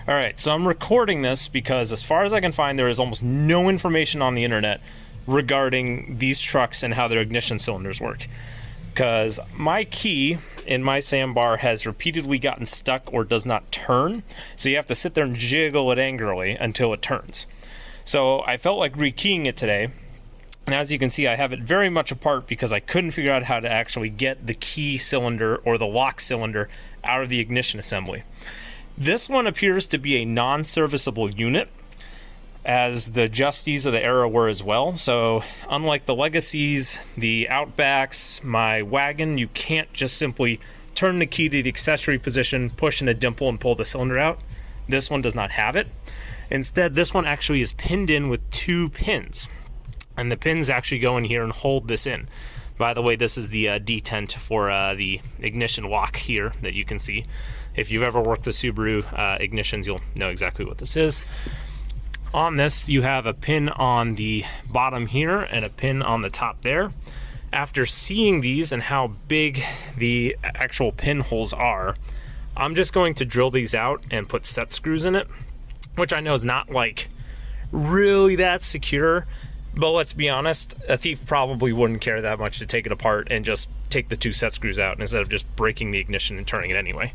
All right, so I'm recording this because as far as I can find, there is almost no information on the internet regarding these trucks and how their ignition cylinders work. Because my key in my Sambar has repeatedly gotten stuck or does not turn, so you have to sit there and jiggle it angrily until it turns. So I felt like rekeying it today, and as you can see, I have it very much apart because I couldn't figure out how to actually get the key cylinder or the lock cylinder out of the ignition assembly. This one appears to be a non-serviceable unit, as the Justies of the era were as well. So unlike the Legacies, the Outbacks, my wagon, you can't just simply turn the key to the accessory position, push in a dimple, and pull the cylinder out. This one does not have it. Instead, this one actually is pinned in with 2 pins, and the pins actually go in here and hold this in. By the way, this is the detent for the ignition lock here that you can see. If you've ever worked with Subaru ignitions, you'll know exactly what this is. On this, you have a pin on the bottom here and a pin on the top there. After seeing these and how big the actual pinholes are, I'm just going to drill these out and put set screws in it, which I know is not like really that secure, but let's be honest, a thief probably wouldn't care that much to take it apart and just take the 2 set screws out instead of just breaking the ignition and turning it anyway.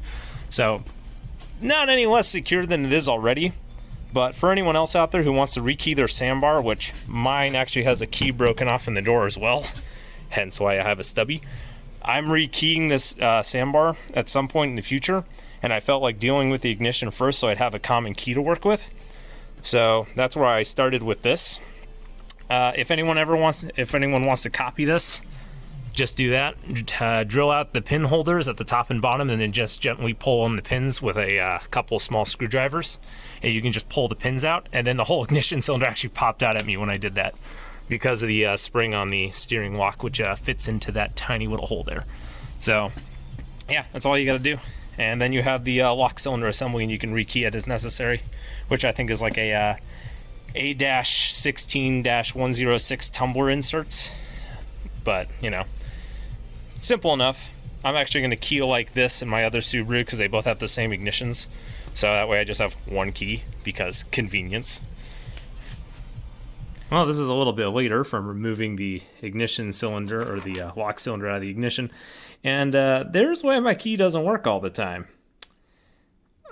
So, not any less secure than it is already, but for anyone else out there who wants to rekey their Sambar, which mine actually has a key broken off in the door as well, hence why I have a stubby, I'm rekeying this Sambar at some point in the future, and I felt like dealing with the ignition first so I'd have a common key to work with. So that's where I started with this. If anyone wants to copy this, just do that. Drill out the pin holders at the top and bottom, and then just gently pull on the pins with a couple small screwdrivers, and you can just pull the pins out. And then the whole ignition cylinder actually popped out at me when I did that because of the spring on the steering lock, which fits into that tiny little hole there. So yeah, that's all you got to do. And then you have the lock cylinder assembly, and you can rekey it as necessary, which I think is like a A-16-106 tumbler inserts. But, you know, simple enough. I'm actually going to key like this in my other Subaru because they both have the same ignitions. So that way I just have one key because convenience. Well, this is a little bit later from removing the ignition cylinder or the lock cylinder out of the ignition. And there's why my key doesn't work all the time.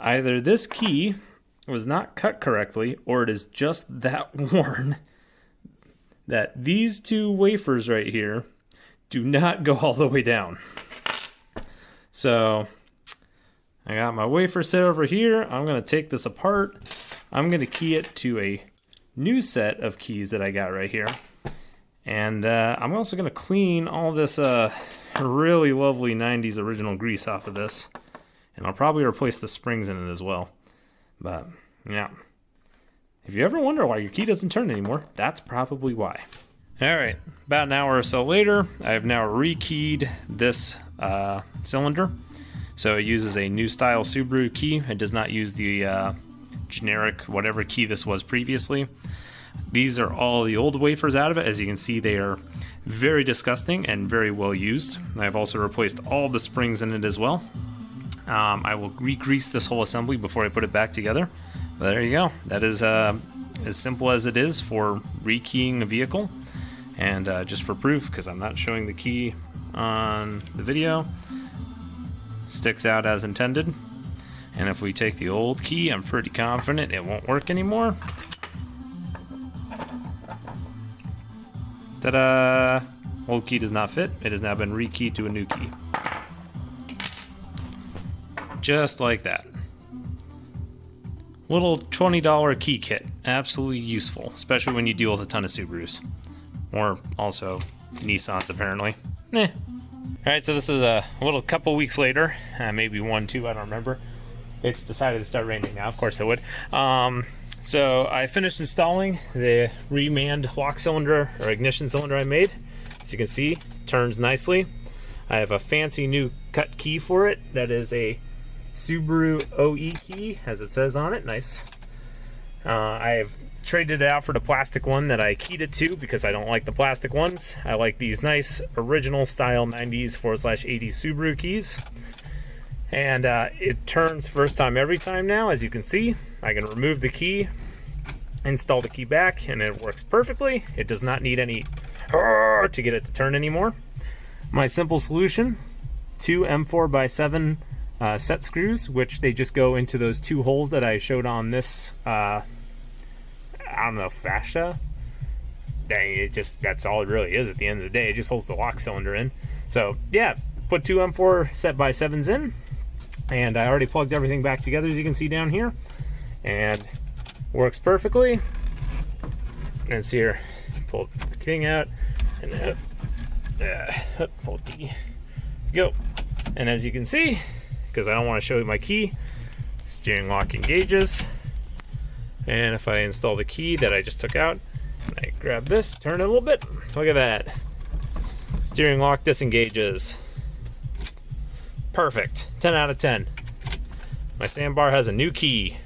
Either this key was not cut correctly, or it is just that worn that these 2 wafers right here do not go all the way down. So I got my wafer set over here. I'm going to take this apart. I'm going to key it to a new set of keys that I got right here. And I'm also going to clean all this really lovely 90s original grease off of this. And I'll probably replace the springs in it as well. But, yeah. If you ever wonder why your key doesn't turn anymore, that's probably why. Alright, about an hour or so later, I have now rekeyed this cylinder. So it uses a new style Subaru key. It does not use the generic whatever key this was previously. These are all the old wafers out of it. As you can see, they are very disgusting and very well used. I've also replaced all the springs in it as well. I will re-grease this whole assembly before I put it back together. But there you go. That is as simple as it is for rekeying a vehicle. And just for proof, because I'm not showing the key on the video, sticks out as intended. And if we take the old key, I'm pretty confident it won't work anymore. Ta-da! Old key does not fit. It has now been rekeyed to a new key. Just like that. Little $20 key kit. Absolutely useful, especially when you deal with a ton of Subarus. Or also Nissans, apparently. Alright, so this is a little couple weeks later. Maybe 1, 2, I don't remember. It's decided to start raining now. Of course it would. So I finished installing the remanned lock cylinder or ignition cylinder I made. As you can see, turns nicely. I have a fancy new cut key for it. That is a Subaru OE key, as it says on it. Nice. I have traded it out for the plastic one that I keyed it to because I don't like the plastic ones. I like these nice original style 90s/80s Subaru keys. And it turns first time every time now. As you can see, I can remove the key, install the key back, and it works perfectly. It does not need any to get it to turn anymore. My simple solution, 2 M4x7 set screws, which they just go into those 2 holes that I showed on this, I don't know, fascia. Dang, that's all it really is at the end of the day. It just holds the lock cylinder in. So yeah, put 2 M4 set by 7s in, and I already plugged everything back together, as you can see down here, and works perfectly. And it's here. Pull the king out, and pull the go. And as you can see, because I don't want to show you my key, steering lock engages. And if I install the key that I just took out, I grab this, turn it a little bit, look at that. Steering lock disengages. Perfect. 10 out of 10. My Sambar has a new key.